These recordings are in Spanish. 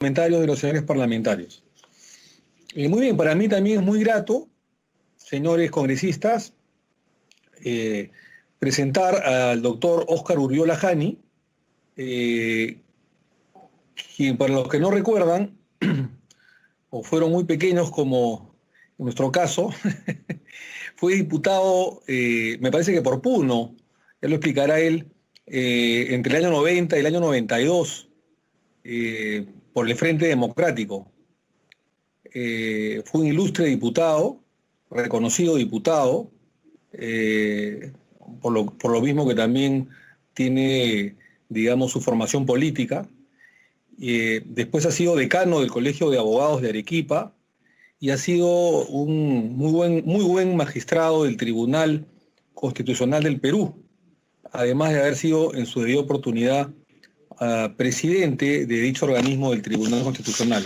Comentarios de los señores parlamentarios. Muy bien, para mí también es muy grato, señores congresistas, presentar al doctor Óscar Urriola Jani, quien, para los que no recuerdan, o fueron muy pequeños como en nuestro caso, fue diputado, me parece que por Puno, ya lo explicará él, entre el año 90 y el año 92, por el Frente Democrático. Fue un ilustre diputado, reconocido diputado, por lo mismo que también tiene, digamos, su formación política. Después ha sido decano del Colegio de Abogados de Arequipa y ha sido un muy buen magistrado del Tribunal Constitucional del Perú, además de haber sido en su debida oportunidad presidente de dicho organismo del Tribunal Constitucional.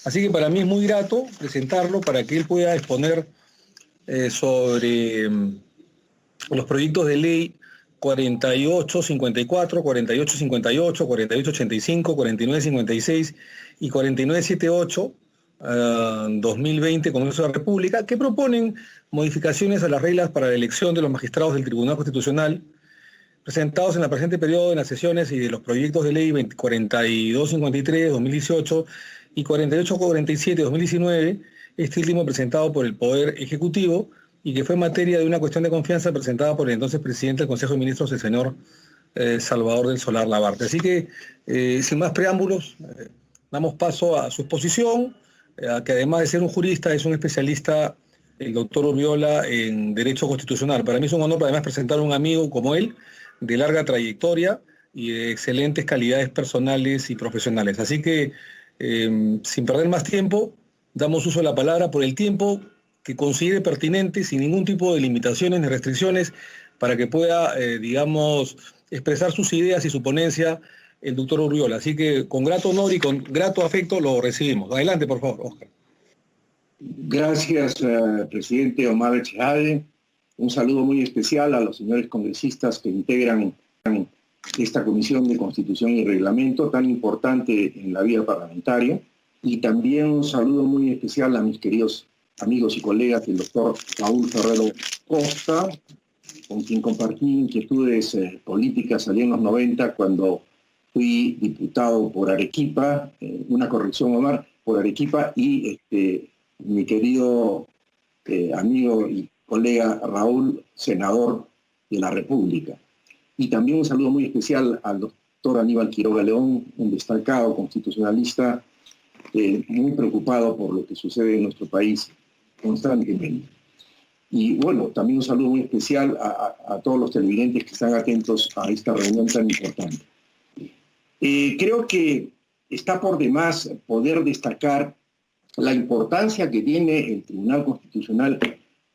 Así que para mí es muy grato presentarlo para que él pueda exponer sobre los proyectos de ley 4854, 4858, 4885, 4956 y 4978 2020 Congreso de la República, que proponen modificaciones a las reglas para la elección de los magistrados del Tribunal Constitucional, presentados en el presente periodo en las sesiones y de los proyectos de ley 4253 2018 y 4847 2019, este último presentado por el Poder Ejecutivo y que fue materia de una cuestión de confianza presentada por el entonces presidente del Consejo de Ministros, el señor Salvador del Solar Labarte. Así que, sin más preámbulos, damos paso a su exposición, que además de ser un jurista, es un especialista, el doctor Urriola, en Derecho Constitucional. Para mí es un honor además presentar a un amigo como él, de larga trayectoria y de excelentes calidades personales y profesionales. Así que, sin perder más tiempo, damos uso de la palabra por el tiempo que considere pertinente, sin ningún tipo de limitaciones ni restricciones, para que pueda, digamos, expresar sus ideas y su ponencia el doctor Urriola. Así que con grato honor y con grato afecto lo recibimos. Adelante, por favor, Óscar. Gracias, presidente Omar Echejade. Un saludo muy especial a los señores congresistas que integran esta Comisión de Constitución y Reglamento tan importante en la vida parlamentaria. Y también un saludo muy especial a mis queridos amigos y colegas del doctor Raúl Ferrero Costa, con quien compartí inquietudes políticas allá en los 90 cuando fui diputado por Arequipa, una corrección, Omar, por Arequipa, y mi querido amigo y colega Raúl, senador de la República. Y también un saludo muy especial al doctor Aníbal Quiroga León, un destacado constitucionalista muy preocupado por lo que sucede en nuestro país constantemente. Y bueno, también un saludo muy especial a todos los televidentes que están atentos a esta reunión tan importante. Creo que está por demás poder destacar la importancia que tiene el Tribunal Constitucional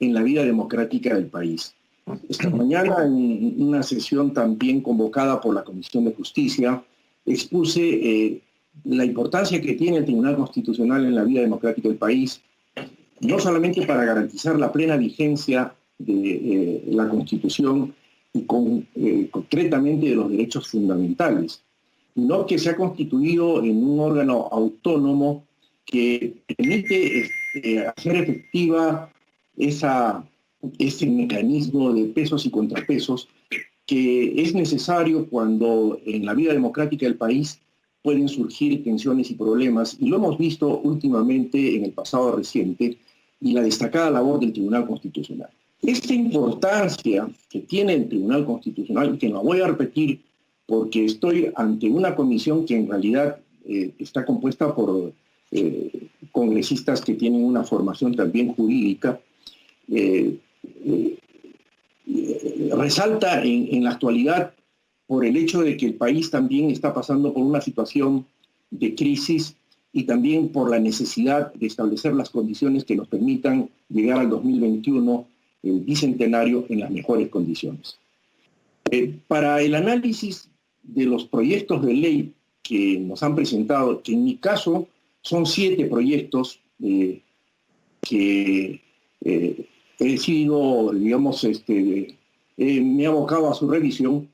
en la vida democrática del país. Esta mañana, en una sesión también convocada por la Comisión de Justicia, expuse la importancia que tiene el Tribunal Constitucional en la vida democrática del país, no solamente para garantizar la plena vigencia de la Constitución y concretamente de los derechos fundamentales, sino que se ha constituido en un órgano autónomo que permite hacer efectiva ese mecanismo de pesos y contrapesos que es necesario cuando en la vida democrática del país pueden surgir tensiones y problemas, y lo hemos visto últimamente en el pasado reciente, y la destacada labor del Tribunal Constitucional. Esta importancia que tiene el Tribunal Constitucional, y que la voy a repetir porque estoy ante una comisión que en realidad está compuesta por congresistas que tienen una formación también jurídica, resalta en la actualidad por el hecho de que el país también está pasando por una situación de crisis y también por la necesidad de establecer las condiciones que nos permitan llegar al 2021, el bicentenario, en las mejores condiciones. Para el análisis de los proyectos de ley que nos han presentado, que en mi caso son 7 proyectos que he sido, digamos, me he abocado a su revisión.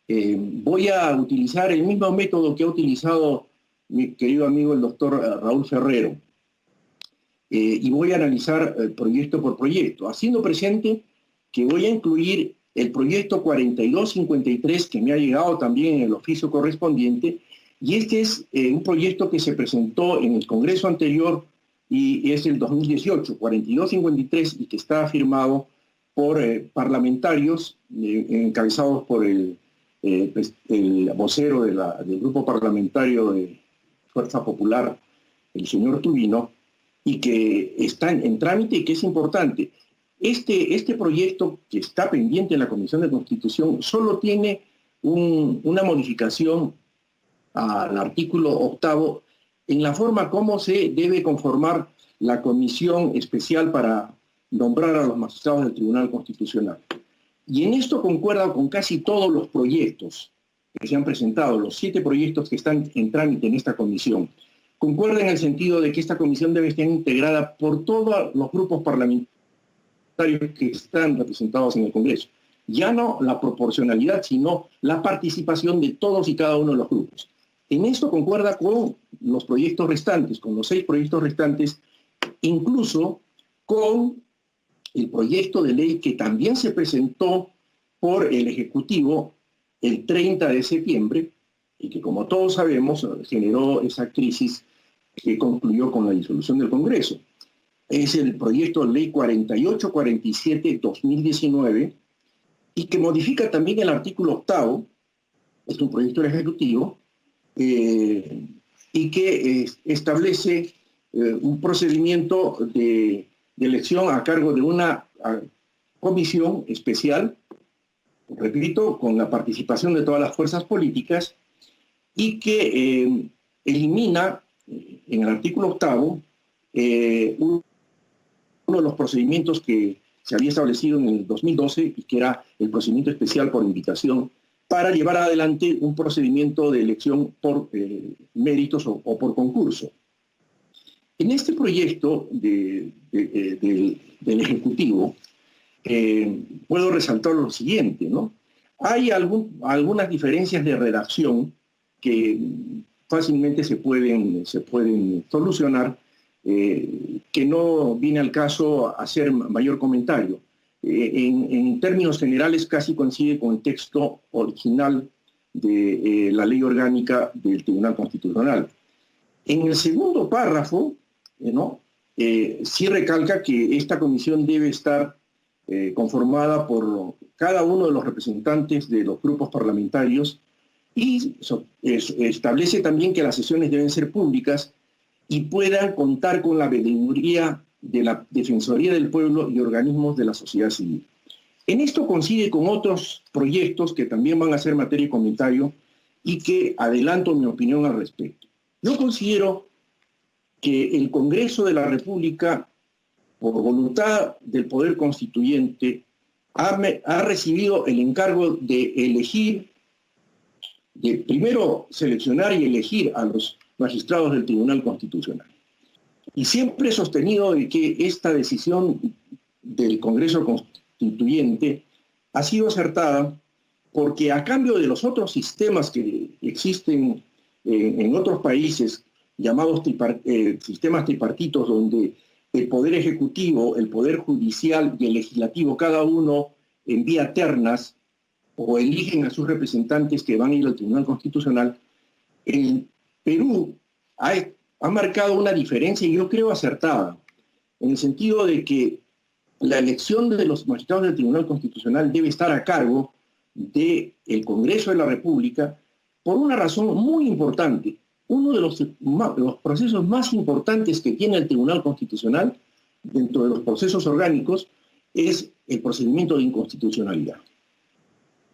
Voy a utilizar el mismo método que ha utilizado mi querido amigo el doctor Raúl Ferrero, y voy a analizar proyecto por proyecto, haciendo presente que voy a incluir el proyecto 4253 que me ha llegado también en el oficio correspondiente, y este es un proyecto que se presentó en el Congreso anterior y es el 2018, 4253, y que está firmado por parlamentarios encabezados por el vocero del grupo parlamentario de Fuerza Popular, el señor Tubino, y que está en trámite y que es importante. Este proyecto que está pendiente en la Comisión de Constitución solo tiene una modificación al artículo 8 en la forma como se debe conformar la comisión especial para nombrar a los magistrados del Tribunal Constitucional. Y en esto concuerda con casi todos los proyectos que se han presentado, los 7 proyectos que están en trámite en esta comisión. Concuerda en el sentido de que esta comisión debe estar integrada por todos los grupos parlamentarios que están representados en el Congreso. Ya no la proporcionalidad, sino la participación de todos y cada uno de los grupos. En esto concuerda con los proyectos restantes, con los 6 proyectos restantes, incluso con el proyecto de ley que también se presentó por el Ejecutivo el 30 de septiembre y que, como todos sabemos, generó esa crisis que concluyó con la disolución del Congreso. Es el proyecto de ley 4847-2019 y que modifica también el artículo 8, es un proyecto del Ejecutivo, y que establece un procedimiento de elección a cargo de una comisión especial, repito, con la participación de todas las fuerzas políticas, y que elimina en el artículo 8 uno de los procedimientos que se había establecido en el 2012 y que era el procedimiento especial por invitación para llevar adelante un procedimiento de elección por méritos o por concurso. En este proyecto del Ejecutivo puedo resaltar lo siguiente, ¿no? Hay algunas diferencias de redacción que fácilmente se pueden solucionar, que no viene al caso hacer mayor comentario. En términos generales casi coincide con el texto original de la ley orgánica del Tribunal Constitucional. En el segundo párrafo, sí recalca que esta comisión debe estar conformada por cada uno de los representantes de los grupos parlamentarios y establece también que las sesiones deben ser públicas y puedan contar con la veeduría de la Defensoría del Pueblo y organismos de la sociedad civil. En esto coincide con otros proyectos que también van a ser materia de comentario y que adelanto mi opinión al respecto. Yo considero que el Congreso de la República, por voluntad del Poder Constituyente, ha recibido el encargo de elegir, de primero seleccionar y elegir a los magistrados del Tribunal Constitucional. Y siempre he sostenido de que esta decisión del Congreso Constituyente ha sido acertada porque a cambio de los otros sistemas que existen en otros países, llamados sistemas tripartitos, donde el Poder Ejecutivo, el Poder Judicial y el Legislativo, cada uno envía ternas o eligen a sus representantes que van a ir al Tribunal Constitucional, el Perú ha marcado una diferencia, y yo creo acertada, en el sentido de que la elección de los magistrados del Tribunal Constitucional debe estar a cargo del Congreso de la República por una razón muy importante. Uno de los procesos más importantes que tiene el Tribunal Constitucional dentro de los procesos orgánicos es el procedimiento de inconstitucionalidad.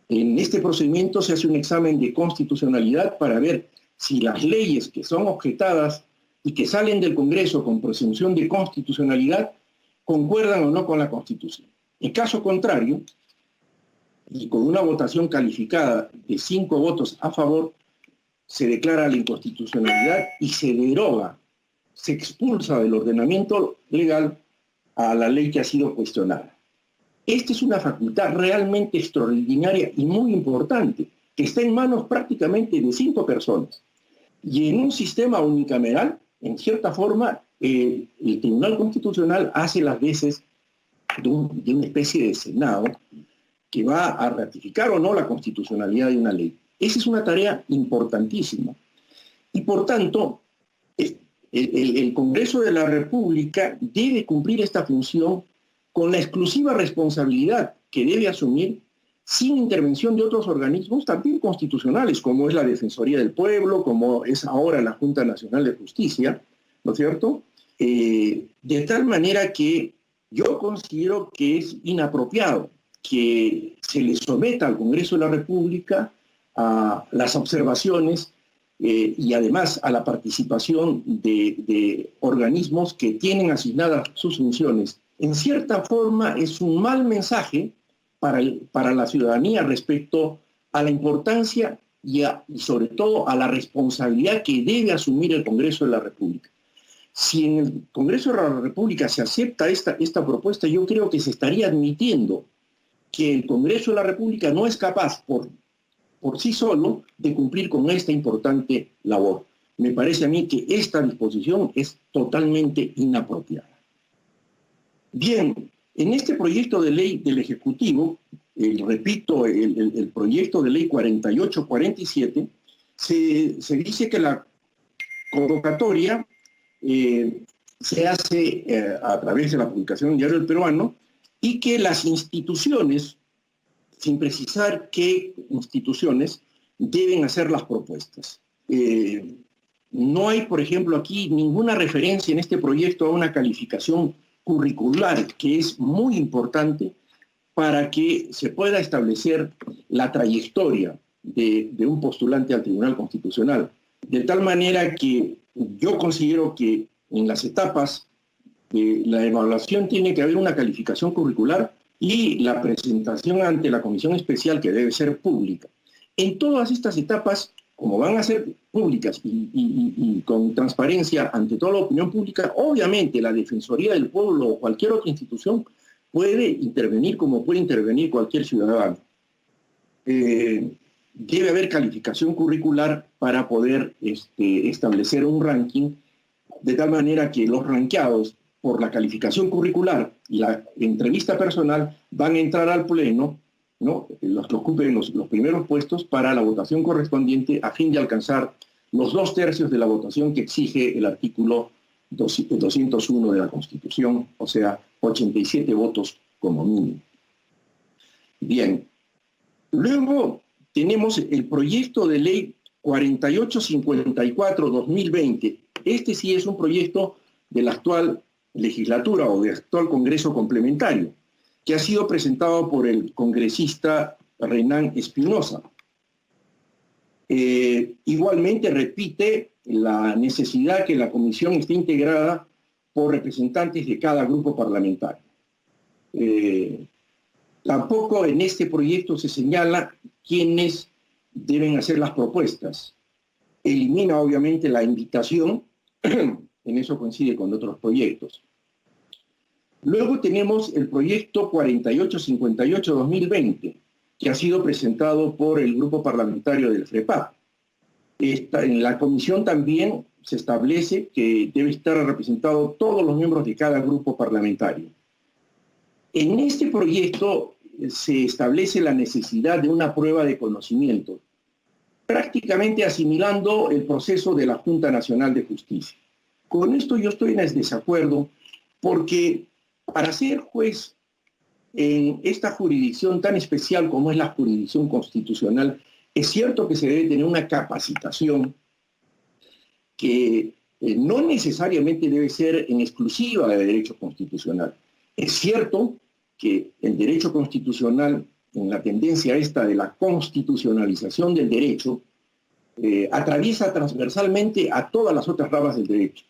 En este procedimiento se hace un examen de constitucionalidad para ver si las leyes que son objetadas y que salen del Congreso con presunción de constitucionalidad concuerdan o no con la Constitución. En caso contrario, y con una votación calificada de 5 votos a favor, se declara la inconstitucionalidad y se deroga, se expulsa del ordenamiento legal a la ley que ha sido cuestionada. Esta es una facultad realmente extraordinaria y muy importante, que está en manos prácticamente de 5 personas. Y en un sistema unicameral, en cierta forma, el Tribunal Constitucional hace las veces de una especie de Senado que va a ratificar o no la constitucionalidad de una ley. Esa es una tarea importantísima. Y por tanto, el Congreso de la República debe cumplir esta función con la exclusiva responsabilidad que debe asumir sin intervención de otros organismos también constitucionales, como es la Defensoría del Pueblo, como es ahora la Junta Nacional de Justicia, ¿no es cierto? De tal manera que yo considero que es inapropiado que se le someta al Congreso de la República a las observaciones y además a la participación de organismos que tienen asignadas sus funciones. En cierta forma es un mal mensaje para la ciudadanía respecto a la importancia y sobre todo a la responsabilidad que debe asumir el Congreso de la República. Si en el Congreso de la República se acepta esta propuesta, yo creo que se estaría admitiendo que el Congreso de la República no es capaz por sí solo de cumplir con esta importante labor. Me parece a mí que esta disposición es totalmente inapropiada. Bien, en este proyecto de ley del Ejecutivo, repito, el proyecto de ley 4847, se dice que la convocatoria se hace a través de la publicación en Diario El Peruano y que las instituciones, sin precisar qué instituciones, deben hacer las propuestas. No hay, por ejemplo, aquí ninguna referencia en este proyecto a una calificación curricular, que es muy importante para que se pueda establecer la trayectoria de un postulante al Tribunal Constitucional. De tal manera que yo considero que en las etapas de la evaluación tiene que haber una calificación curricular y la presentación ante la comisión especial, que debe ser pública. En todas estas etapas, como van a ser públicas y con transparencia ante toda la opinión pública, obviamente la Defensoría del Pueblo o cualquier otra institución puede intervenir como puede intervenir cualquier ciudadano. Debe haber calificación curricular para poder establecer un ranking, de tal manera que los ranqueados por la calificación curricular y la entrevista personal van a entrar al pleno, ¿no? Los que ocupen los primeros puestos para la votación correspondiente a fin de alcanzar los 2/3 de la votación que exige el artículo 201 de la Constitución, o sea, 87 votos como mínimo. Bien, luego tenemos el proyecto de ley 4854-2020. Este sí es un proyecto de la actual legislatura o del actual Congreso complementario, que ha sido presentado por el congresista Renan Espinosa. Igualmente repite la necesidad que la comisión esté integrada por representantes de cada grupo parlamentario. Tampoco en este proyecto se señala quiénes deben hacer las propuestas. Elimina obviamente la invitación, en eso coincide con otros proyectos. Luego tenemos el proyecto 4858-2020, que ha sido presentado por el grupo parlamentario del FREPAP. En la comisión también se establece que debe estar representado todos los miembros de cada grupo parlamentario. En este proyecto se establece la necesidad de una prueba de conocimiento, prácticamente asimilando el proceso de la Junta Nacional de Justicia. Con esto yo estoy en desacuerdo porque para ser juez en esta jurisdicción tan especial como es la jurisdicción constitucional, es cierto que se debe tener una capacitación que no necesariamente debe ser en exclusiva de derecho constitucional. Es cierto que el derecho constitucional, en la tendencia esta de la constitucionalización del derecho, atraviesa transversalmente a todas las otras ramas del derecho.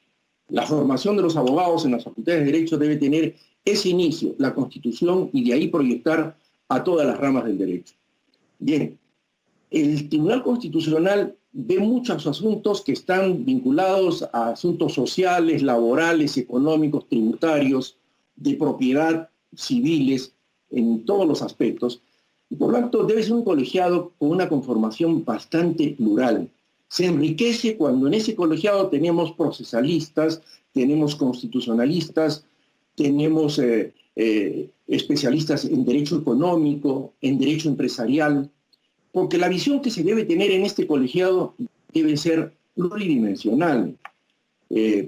La formación de los abogados en las facultades de Derecho debe tener ese inicio, la Constitución, y de ahí proyectar a todas las ramas del derecho. Bien, el Tribunal Constitucional ve muchos asuntos que están vinculados a asuntos sociales, laborales, económicos, tributarios, de propiedad, civiles, en todos los aspectos. Y por lo tanto debe ser un colegiado con una conformación bastante plural. Se enriquece cuando en ese colegiado tenemos procesalistas, tenemos constitucionalistas, tenemos especialistas en derecho económico, en derecho empresarial, porque la visión que se debe tener en este colegiado debe ser pluridimensional,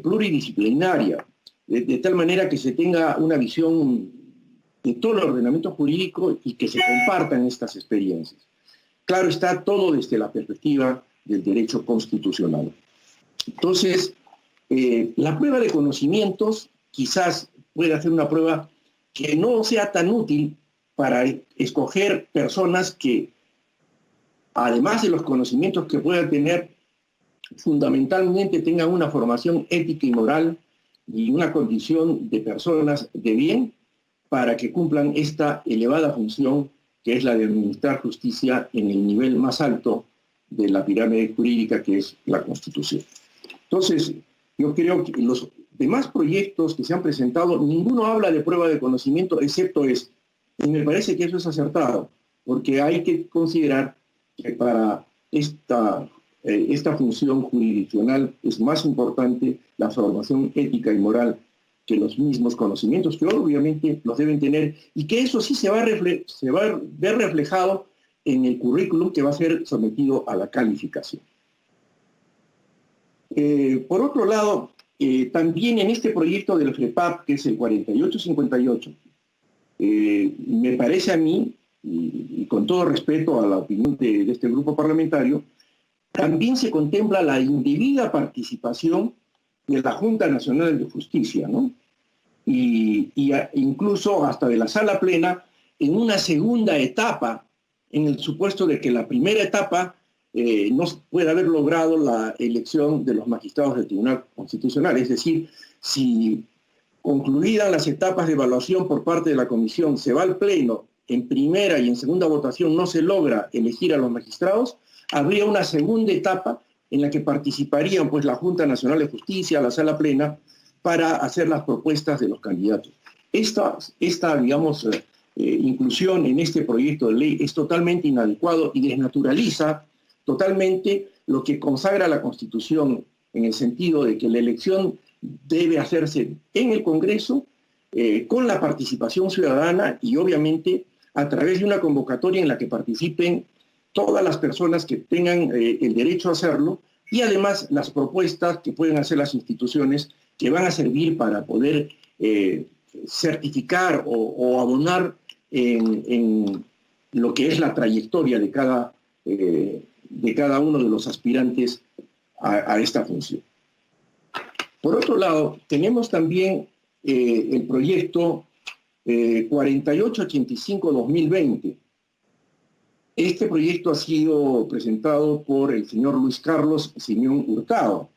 pluridisciplinaria, de tal manera que se tenga una visión de todo el ordenamiento jurídico y que se compartan estas experiencias. Claro está, todo desde la perspectiva del derecho constitucional. Entonces, la prueba de conocimientos quizás pueda ser una prueba que no sea tan útil para escoger personas que, además de los conocimientos que puedan tener, fundamentalmente tengan una formación ética y moral y una condición de personas de bien para que cumplan esta elevada función que es la de administrar justicia en el nivel más alto de la pirámide jurídica, que es la Constitución. Entonces, yo creo que los demás proyectos que se han presentado, ninguno habla de prueba de conocimiento, excepto este. Y me parece que eso es acertado, porque hay que considerar que para esta función jurisdiccional es más importante la formación ética y moral que los mismos conocimientos, que obviamente los deben tener, y que eso sí se va a ver reflejado en el currículum que va a ser sometido a la calificación. Por otro lado, también en este proyecto del FREPAP, que es el 4858, me parece a mí, y con todo respeto a la opinión de este grupo parlamentario, también se contempla la indebida participación de la Junta Nacional de Justicia, ¿no? Y incluso hasta de la sala plena en una segunda etapa, en el supuesto de que la primera etapa no puede haber logrado la elección de los magistrados del Tribunal Constitucional. Es decir, si concluidas las etapas de evaluación por parte de la Comisión, se va al Pleno, en primera y en segunda votación no se logra elegir a los magistrados, habría una segunda etapa en la que participarían pues la Junta Nacional de Justicia, la Sala Plena, para hacer las propuestas de los candidatos. Esta digamos, inclusión en este proyecto de ley es totalmente inadecuado y desnaturaliza totalmente lo que consagra la Constitución, en el sentido de que la elección debe hacerse en el Congreso, con la participación ciudadana y obviamente a través de una convocatoria en la que participen todas las personas que tengan el derecho a hacerlo, y además las propuestas que pueden hacer las instituciones que van a servir para poder certificar o abonar en lo que es la trayectoria de cada uno de los aspirantes a esta función. Por otro lado, tenemos también el proyecto 4885-2020. Este proyecto ha sido presentado por el señor Luis Carlos Simeón Hurtado,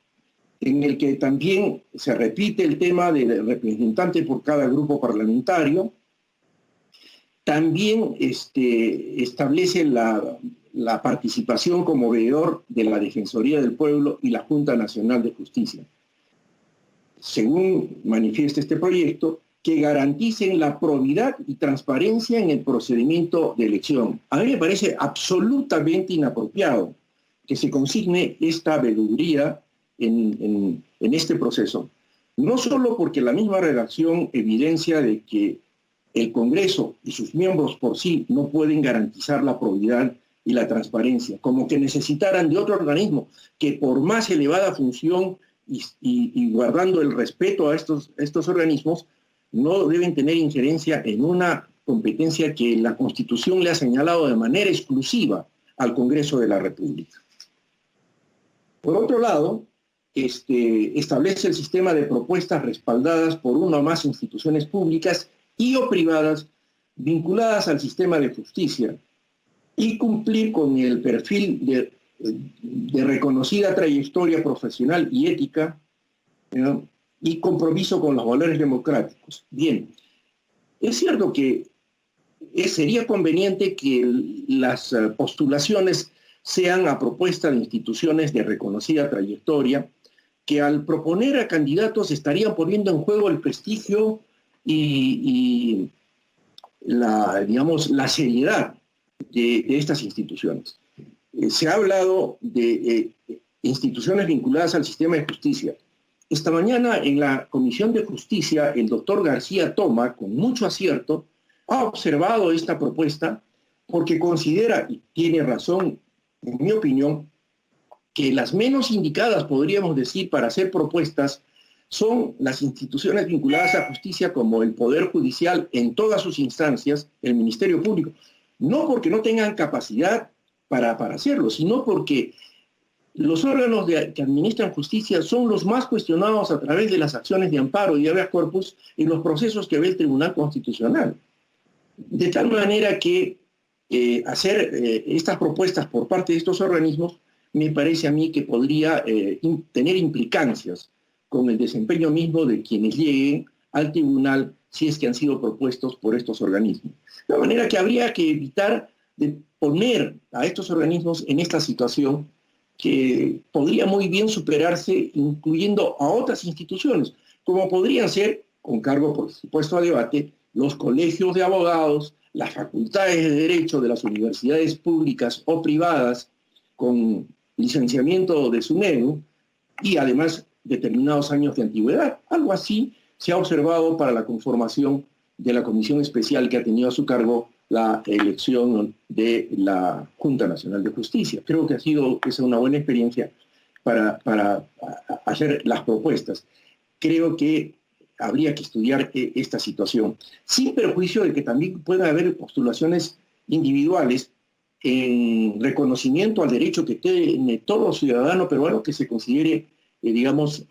en el que también se repite el tema del representante por cada grupo parlamentario. También establece la participación como veedor de la Defensoría del Pueblo y la Junta Nacional de Justicia, según manifiesta este proyecto, que garanticen la probidad y transparencia en el procedimiento de elección. A mí me parece absolutamente inapropiado que se consigne esta veeduría en este proceso, no solo porque la misma redacción evidencia de que el Congreso y sus miembros por sí no pueden garantizar la probidad y la transparencia, como que necesitaran de otro organismo que por más elevada función y guardando el respeto a estos organismos, no deben tener injerencia en una competencia que la Constitución le ha señalado de manera exclusiva al Congreso de la República. Por otro lado, establece el sistema de propuestas respaldadas por una o más instituciones públicas y o privadas vinculadas al sistema de justicia y cumplir con el perfil de reconocida trayectoria profesional y ética, ¿no?, y compromiso con los valores democráticos. Bien, es cierto que sería conveniente que las postulaciones sean a propuesta de instituciones de reconocida trayectoria, que al proponer a candidatos estarían poniendo en juego el prestigio y la seriedad de estas instituciones. Se ha hablado de instituciones vinculadas al sistema de justicia. Esta mañana en la Comisión de Justicia, el doctor García Toma, con mucho acierto, ha observado esta propuesta porque considera, y tiene razón, en mi opinión, que las menos indicadas, podríamos decir, para hacer propuestas son las instituciones vinculadas a justicia como el Poder Judicial en todas sus instancias, el Ministerio Público, no porque no tengan capacidad para hacerlo, sino porque los órganos que administran justicia son los más cuestionados a través de las acciones de amparo y de habeas corpus en los procesos que ve el Tribunal Constitucional. De tal manera que hacer estas propuestas por parte de estos organismos me parece a mí que podría tener implicancias con el desempeño mismo de quienes lleguen al tribunal si es que han sido propuestos por estos organismos. De manera que habría que evitar de poner a estos organismos en esta situación que podría muy bien superarse incluyendo a otras instituciones, como podrían ser, con cargo por supuesto a debate, los colegios de abogados, las facultades de derecho de las universidades públicas o privadas con licenciamiento de SUNEDU y además determinados años de antigüedad. Algo así se ha observado para la conformación de la comisión especial que ha tenido a su cargo la elección de la Junta Nacional de Justicia. Creo que ha sido esa una buena experiencia para hacer las propuestas. Creo que habría que estudiar esta situación, sin perjuicio de que también pueda haber postulaciones individuales en reconocimiento al derecho que tiene todo ciudadano peruano que se considere, digamos,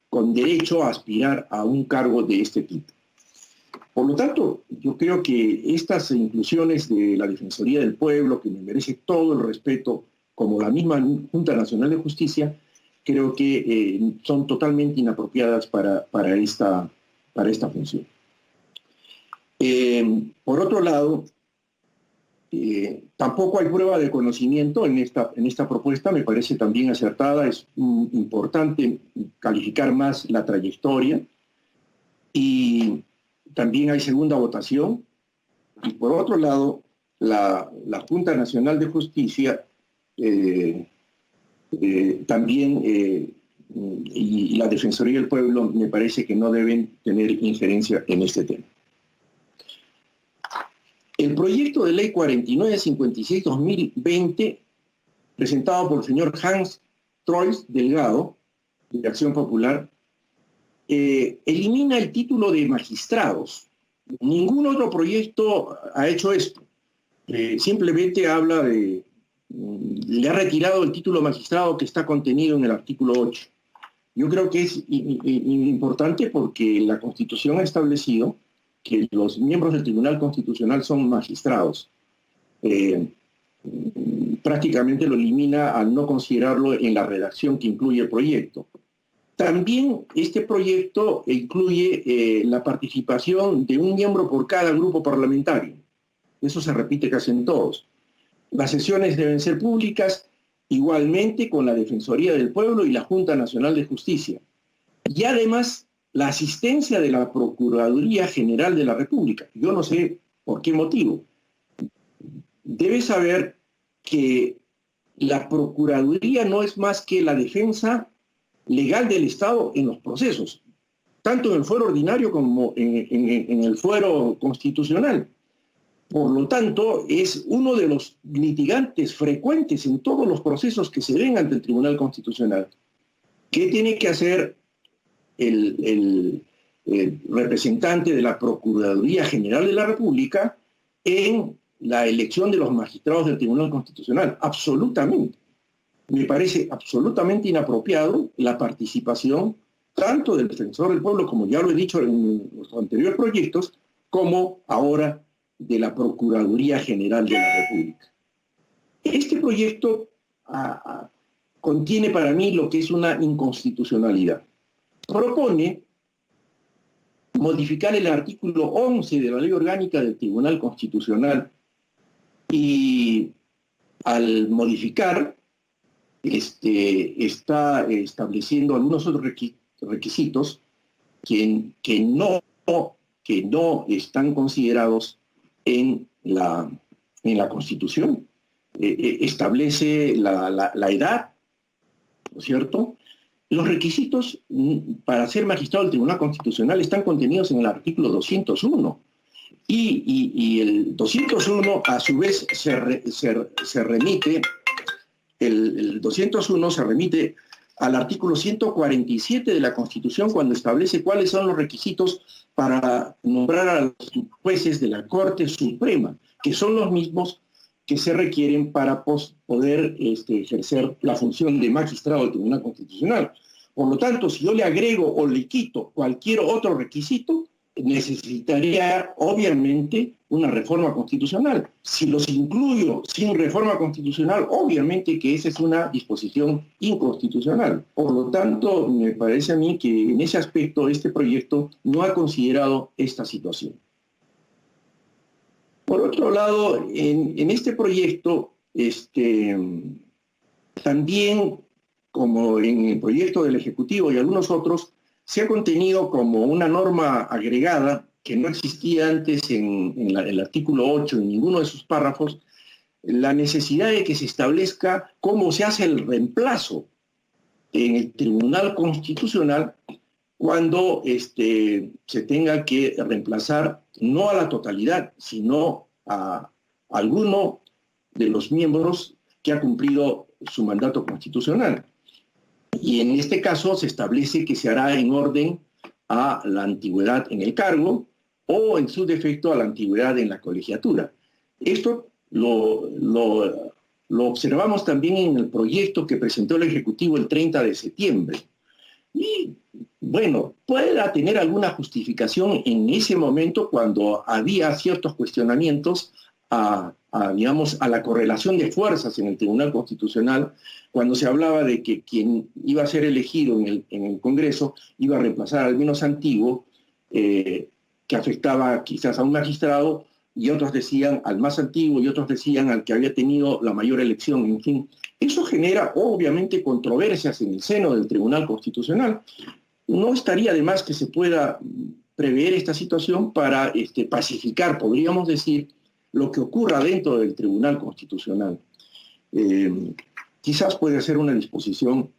con derecho a aspirar a un cargo de este tipo. Por lo tanto, yo creo que estas inclusiones de la Defensoría del Pueblo, que me merece todo el respeto, como la misma Junta Nacional de Justicia, creo que son totalmente inapropiadas para esta función. Por otro lado, tampoco hay prueba de conocimiento en esta propuesta, me parece también acertada, es importante calificar más la trayectoria y también hay segunda votación. Y por otro lado, la Junta Nacional de Justicia también y la Defensoría del Pueblo me parece que no deben tener injerencia en este tema. El proyecto de ley 4956-2020, presentado por el señor Hans Troils Delgado, de Acción Popular, elimina el título de magistrados. Ningún otro proyecto ha hecho esto. Simplemente habla de... le ha retirado el título magistrado que está contenido en el artículo 8. Yo creo que es importante porque la Constitución ha establecido que los miembros del Tribunal Constitucional son magistrados. Prácticamente lo elimina al no considerarlo en la redacción que incluye el proyecto. También este proyecto incluye la participación de un miembro por cada grupo parlamentario. Eso se repite casi en todos. Las sesiones deben ser públicas, igualmente con la Defensoría del Pueblo y la Junta Nacional de Justicia. Y además, la asistencia de la Procuraduría General de la República. Yo no sé por qué motivo. Debe saber que la Procuraduría no es más que la defensa legal del Estado en los procesos, tanto en el fuero ordinario como en el fuero constitucional. Por lo tanto, es uno de los litigantes frecuentes en todos los procesos que se ven ante el Tribunal Constitucional. ¿Qué tiene que hacer el representante de la Procuraduría General de la República en la elección de los magistrados del Tribunal Constitucional? Absolutamente. Me parece absolutamente inapropiado la participación tanto del Defensor del Pueblo, como ya lo he dicho en los anteriores proyectos, como ahora de la Procuraduría General de la República. Este proyecto contiene para mí lo que es una inconstitucionalidad. Propone modificar el artículo 11 de la Ley Orgánica del Tribunal Constitucional y al modificar está estableciendo algunos otros requisitos que no están considerados en la Constitución. Establece la edad ¿no es cierto? Los requisitos para ser magistrado del Tribunal Constitucional están contenidos en el artículo 201. Y el 201, a su vez, se remite, el 201 se remite al artículo 147 de la Constitución cuando establece cuáles son los requisitos para nombrar a los jueces de la Corte Suprema, que son los mismos que se requieren para poder ejercer la función de magistrado del Tribunal Constitucional. Por lo tanto, si yo le agrego o le quito cualquier otro requisito, necesitaría, obviamente, una reforma constitucional. Si los incluyo sin reforma constitucional, obviamente que esa es una disposición inconstitucional. Por lo tanto, me parece a mí que en ese aspecto este proyecto no ha considerado esta situación. Por otro lado, en este proyecto, también, como en el proyecto del Ejecutivo y algunos otros, se ha contenido como una norma agregada que no existía antes en el artículo 8, en ninguno de sus párrafos, la necesidad de que se establezca cómo se hace el reemplazo en el Tribunal Constitucional cuando se tenga que reemplazar no a la totalidad, sino a alguno de los miembros que ha cumplido su mandato constitucional. Y en este caso se establece que se hará en orden a la antigüedad en el cargo o, en su defecto, a la antigüedad en la colegiatura. Esto lo observamos también en el proyecto que presentó el Ejecutivo el 30 de septiembre. Y, bueno, pueda tener alguna justificación en ese momento cuando había ciertos cuestionamientos digamos, a la correlación de fuerzas en el Tribunal Constitucional, cuando se hablaba de que quien iba a ser elegido en el Congreso iba a reemplazar al menos antiguo, que afectaba quizás a un magistrado, y otros decían al más antiguo, y otros decían al que había tenido la mayor elección, en fin. Eso genera, obviamente, controversias en el seno del Tribunal Constitucional. No estaría de más que se pueda prever esta situación para pacificar, podríamos decir, lo que ocurra dentro del Tribunal Constitucional. Quizás puede ser una disposición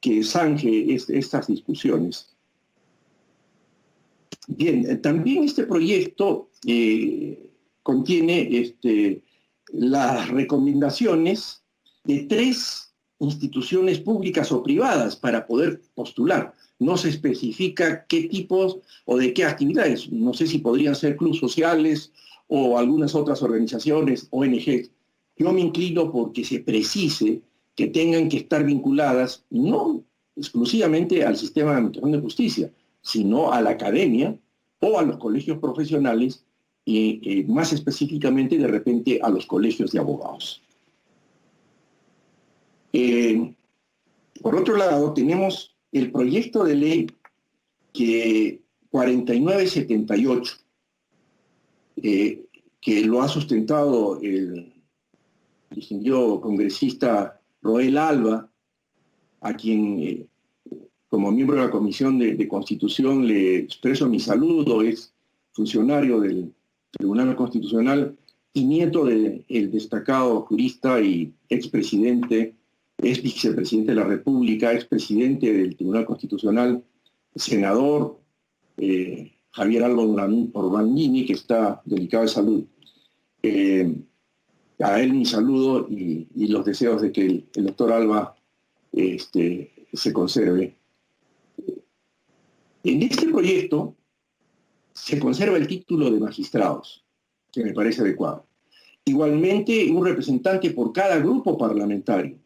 que zanje estas discusiones. Bien, también este proyecto contiene las recomendaciones de 3 instituciones públicas o privadas para poder postular. No se especifica qué tipos o de qué actividades. No sé si podrían ser clubes sociales o algunas otras organizaciones, ONG. Yo me inclino porque se precise que tengan que estar vinculadas no exclusivamente al sistema de administración de justicia, sino a la academia o a los colegios profesionales y más específicamente de repente a los colegios de abogados. Por otro lado, tenemos el proyecto de ley 4978, que lo ha sustentado el distinguido congresista Roel Alba, a quien como miembro de la Comisión de Constitución le expreso mi saludo, es funcionario del Tribunal Constitucional y nieto del destacado jurista y expresidente, ex vicepresidente de la República, expresidente del Tribunal Constitucional, senador Javier Alba Orlandini, que está delicado de salud. A él mi saludo y los deseos de que el doctor Alba se conserve. En este proyecto se conserva el título de magistrados, que me parece adecuado. Igualmente, un representante por cada grupo parlamentario.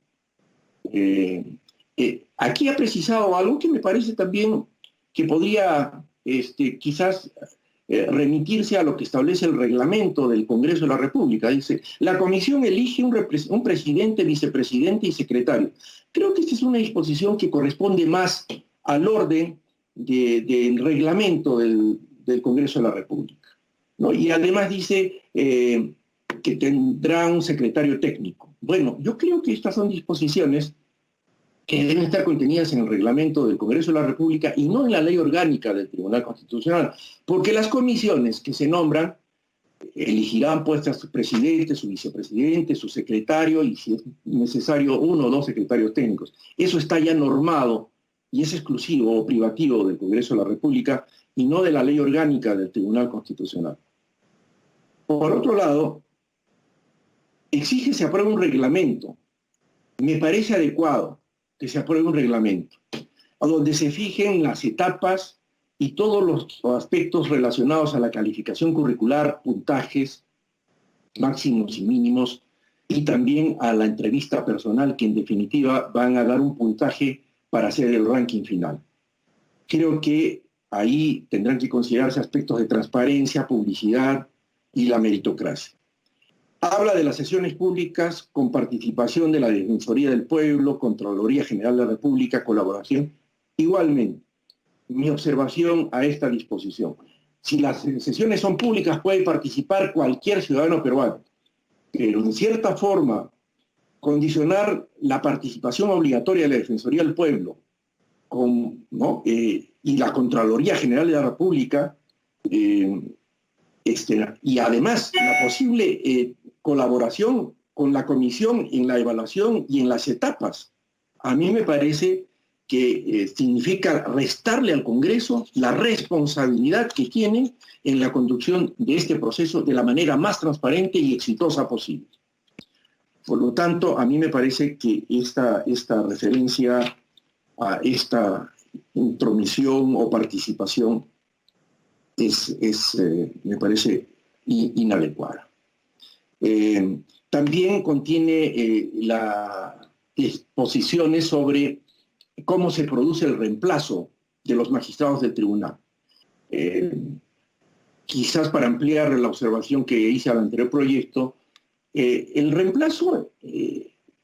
Aquí ha precisado algo que me parece también que podría quizás remitirse a lo que establece el reglamento del Congreso de la República. Dice, la comisión elige un presidente, vicepresidente y secretario. Creo que esta es una disposición que corresponde más al orden del reglamento del Congreso de la República, ¿no? Y además dice que tendrá un secretario técnico. Bueno, yo creo que estas son disposiciones que deben estar contenidas en el reglamento del Congreso de la República y no en la ley orgánica del Tribunal Constitucional, porque las comisiones que se nombran elegirán pues a su presidente, su vicepresidente, su secretario y si es necesario 1 o 2 secretarios técnicos. Eso está ya normado y es exclusivo o privativo del Congreso de la República y no de la ley orgánica del Tribunal Constitucional. Por otro lado, exige que se apruebe un reglamento. Me parece adecuado que se apruebe un reglamento, a donde se fijen las etapas y todos los aspectos relacionados a la calificación curricular, puntajes máximos y mínimos, y también a la entrevista personal, que en definitiva van a dar un puntaje para hacer el ranking final. Creo que ahí tendrán que considerarse aspectos de transparencia, publicidad y la meritocracia. Habla de las sesiones públicas con participación de la Defensoría del Pueblo, Contraloría General de la República, colaboración. Igualmente, mi observación a esta disposición. Si las sesiones son públicas, puede participar cualquier ciudadano peruano, pero en cierta forma, condicionar la participación obligatoria de la Defensoría del Pueblo y la Contraloría General de la República, y además la posible colaboración con la comisión en la evaluación y en las etapas, a mí me parece que significa restarle al Congreso la responsabilidad que tiene en la conducción de este proceso de la manera más transparente y exitosa posible. Por lo tanto, a mí me parece que esta referencia a esta intromisión o participación me parece inadecuada. También contiene las disposiciones sobre cómo se produce el reemplazo de los magistrados del tribunal. Quizás para ampliar la observación que hice al anterior proyecto, el reemplazo,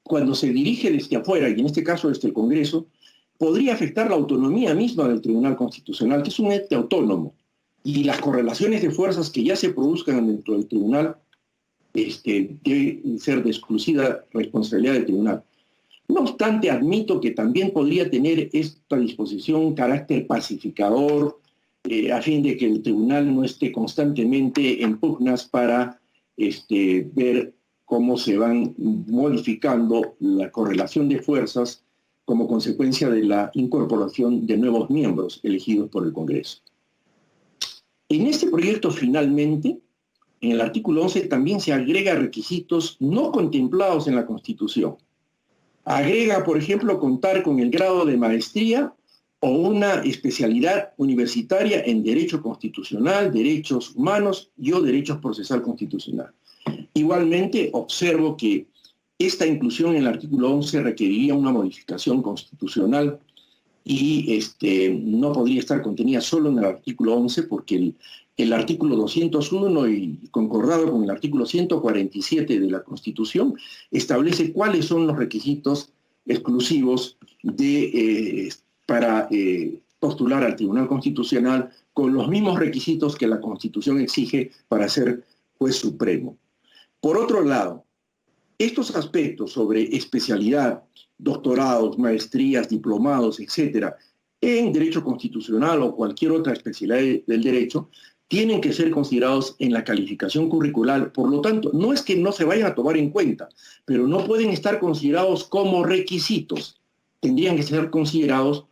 cuando se dirige desde afuera, y en este caso desde el Congreso, podría afectar la autonomía misma del Tribunal Constitucional, que es un ente autónomo, y las correlaciones de fuerzas que ya se produzcan dentro del tribunal deben ser de exclusiva responsabilidad del tribunal. No obstante, admito que también podría tener esta disposición un carácter pacificador, a fin de que el tribunal no esté constantemente en pugnas para ver cómo se van modificando la correlación de fuerzas como consecuencia de la incorporación de nuevos miembros elegidos por el Congreso. En este proyecto, finalmente, en el artículo 11 también se agrega requisitos no contemplados en la Constitución. Agrega, por ejemplo, contar con el grado de maestría o una especialidad universitaria en Derecho Constitucional, Derechos Humanos y o Derecho Procesal Constitucional. Igualmente, observo que esta inclusión en el artículo 11 requeriría una modificación constitucional y no podría estar contenida solo en el artículo 11 porque el artículo 201 y concordado con el artículo 147 de la Constitución establece cuáles son los requisitos exclusivos para postular al Tribunal Constitucional con los mismos requisitos que la Constitución exige para ser juez supremo. Por otro lado, estos aspectos sobre especialidad, doctorados, maestrías, diplomados, etcétera, en Derecho Constitucional o cualquier otra especialidad del derecho, tienen que ser considerados en la calificación curricular. Por lo tanto, no es que no se vayan a tomar en cuenta, pero no pueden estar considerados como requisitos. Tendrían que ser considerados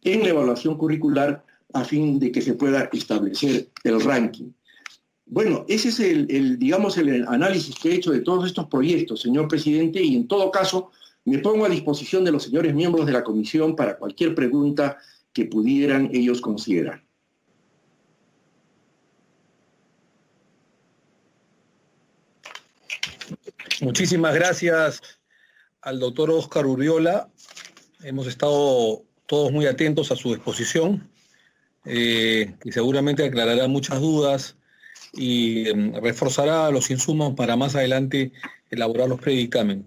en la evaluación curricular a fin de que se pueda establecer el ranking. Bueno, ese es digamos, el análisis que he hecho de todos estos proyectos, señor presidente, y en todo caso me pongo a disposición de los señores miembros de la comisión para cualquier pregunta que pudieran ellos considerar. Muchísimas gracias al doctor Óscar Urriola. Hemos estado todos muy atentos a su exposición, que seguramente aclarará muchas dudas y reforzará los insumos para más adelante elaborar los predictámenes.